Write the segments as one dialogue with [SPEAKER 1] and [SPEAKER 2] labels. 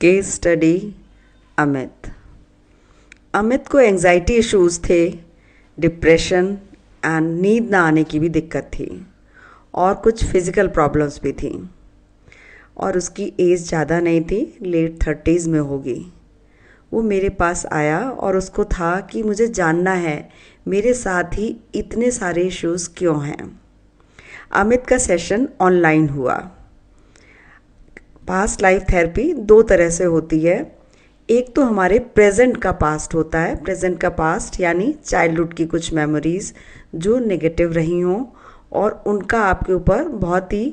[SPEAKER 1] Case study Amit. Amit को anxiety issues थे, depression and नींद ना आने की भी दिक्कत थी और कुछ फिज़िकल प्रॉब्लम्स भी थी। और उसकी एज ज़्यादा नहीं थी, लेट 30s में होगी। वो मेरे पास आया और उसको था कि मुझे जानना है मेरे साथ ही इतने सारे इश्यूज़ क्यों हैं। अमित का सेशन ऑनलाइन हुआ। पास्ट लाइफ थेरेपी दो तरह से होती है। एक तो हमारे प्रेजेंट का पास्ट होता है। प्रेजेंट का पास्ट यानी चाइल्डहुड की कुछ मेमोरीज़ जो नेगेटिव रही हों और उनका आपके ऊपर बहुत ही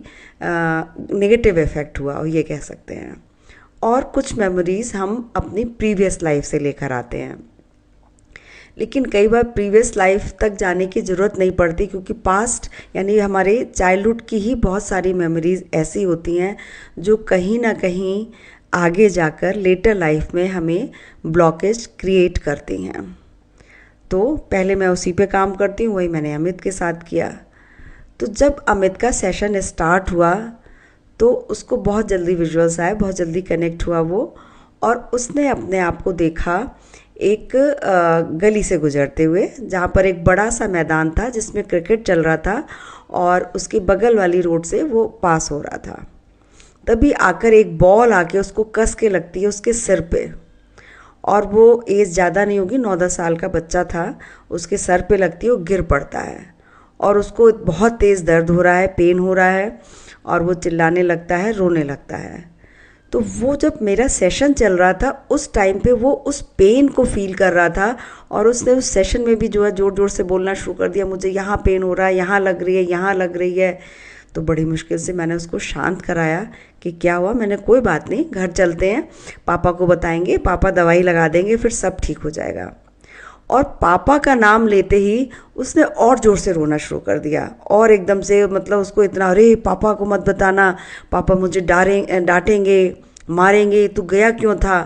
[SPEAKER 1] नेगेटिव इफ़ेक्ट हुआ, और ये कह सकते हैं। और कुछ मेमोरीज़ हम अपनी प्रीवियस लाइफ से लेकर आते हैं, लेकिन कई बार प्रीवियस लाइफ तक जाने की ज़रूरत नहीं पड़ती, क्योंकि पास्ट यानी हमारे चाइल्डहुड की ही बहुत सारी मेमोरीज़ ऐसी होती हैं जो कहीं ना कहीं आगे जाकर लेटर लाइफ में हमें ब्लॉकेज क्रिएट करती हैं। तो पहले मैं उसी पे काम करती हूँ, वही मैंने अमित के साथ किया। तो जब अमित का सेशन स्टार्ट हुआ तो उसको बहुत जल्दी विजुअल्स आए, बहुत जल्दी कनेक्ट हुआ वो, और उसने अपने आप को देखा एक गली से गुजरते हुए, जहाँ पर एक बड़ा सा मैदान था जिसमें क्रिकेट चल रहा था और उसके बगल वाली रोड से वो पास हो रहा था। तभी आकर एक बॉल आके उसको कस के लगती है उसके सिर पे, और वो एज ज़्यादा नहीं होगी, 9-10 साल का बच्चा था। उसके सर पे लगती है, वो गिर पड़ता है और उसको बहुत तेज़ दर्द हो रहा है, पेन हो रहा है, और वो चिल्लाने लगता है, रोने लगता है। तो वो जब मेरा सेशन चल रहा था उस टाइम पे वो उस पेन को फील कर रहा था, और उसने उस सेशन में भी जो है ज़ोर ज़ोर से बोलना शुरू कर दिया, मुझे यहाँ पेन हो रहा है, यहाँ लग रही है, यहाँ लग रही है। तो बड़ी मुश्किल से मैंने उसको शांत कराया कि क्या हुआ। मैंने कहा कोई बात नहीं, घर चलते हैं, पापा को बताएंगे, पापा दवाई लगा देंगे, फिर सब ठीक हो जाएगा। और पापा का नाम लेते ही उसने और ज़ोर से रोना शुरू कर दिया, और एकदम से मतलब उसको इतना, अरे पापा को मत बताना, पापा मुझे डांटेंगे, मारेंगे, तू गया क्यों था।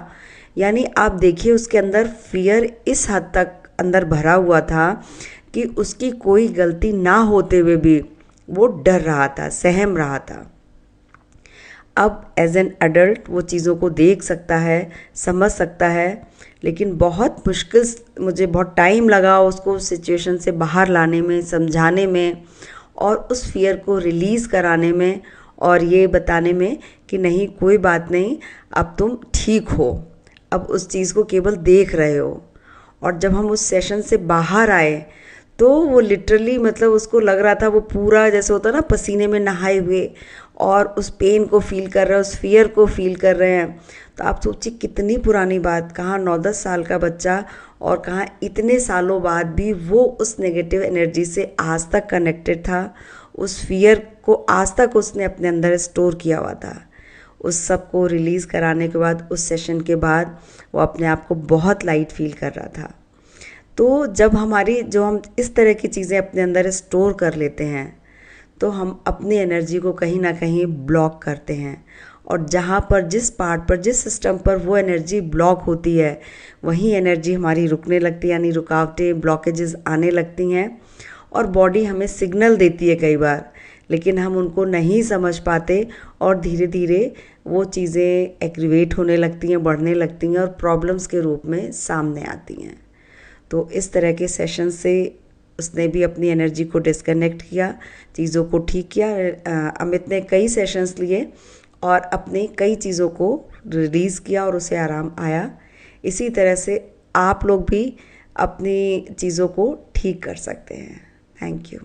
[SPEAKER 1] यानी आप देखिए उसके अंदर फियर इस हद तक अंदर भरा हुआ था कि उसकी कोई गलती ना होते हुए भी वो डर रहा था, सहम रहा था। अब एज एन एडल्ट वो चीज़ों को देख सकता है, समझ सकता है, लेकिन बहुत मुश्किल, मुझे बहुत टाइम लगा उसको उस सिचुएशन से बाहर लाने में, समझाने में, और उस फियर को रिलीज़ कराने में, और ये बताने में कि नहीं कोई बात नहीं, अब तुम ठीक हो, अब उस चीज़ को केवल देख रहे हो। और जब हम उस सेशन से बाहर आए तो वो लिटरली मतलब उसको लग रहा था वो पूरा जैसे होता है ना, पसीने में नहाए हुए, और उस पेन को फील कर रहे हैं, उस फियर को फील कर रहे हैं। तो आप सोचिए कितनी पुरानी बात, कहाँ 9-10 साल का बच्चा, और कहाँ इतने सालों बाद भी वो उस नेगेटिव एनर्जी से आज तक कनेक्टेड था, उस फियर को आज तक उसने अपने अंदर स्टोर किया हुआ था। उस सब को रिलीज़ कराने के बाद, उस सेशन के बाद, वो अपने आप को बहुत लाइट फील कर रहा था। तो जब हम इस तरह की चीज़ें अपने अंदर स्टोर कर लेते हैं तो हम अपनी एनर्जी को कहीं ना कहीं ब्लॉक करते हैं, और जहाँ पर, जिस पार्ट पर, जिस सिस्टम पर वो एनर्जी ब्लॉक होती है, वहीं एनर्जी हमारी रुकने लगती है, यानी रुकावटें, ब्लॉकेजेस आने लगती हैं। और बॉडी हमें सिग्नल देती है कई बार, लेकिन हम उनको नहीं समझ पाते, और धीरे धीरे वो चीज़ें एग्रीवेट होने लगती हैं, बढ़ने लगती हैं, और प्रॉब्लम्स के रूप में सामने आती हैं। तो इस तरह के सेशन से उसने भी अपनी एनर्जी को डिस्कनेक्ट किया, चीज़ों को ठीक किया। अमित ने कई सेशंस लिए और अपनी कई चीज़ों को रिलीज़ किया, और उसे आराम आया। इसी तरह से आप लोग भी अपनी चीज़ों को ठीक कर सकते हैं। Thank you.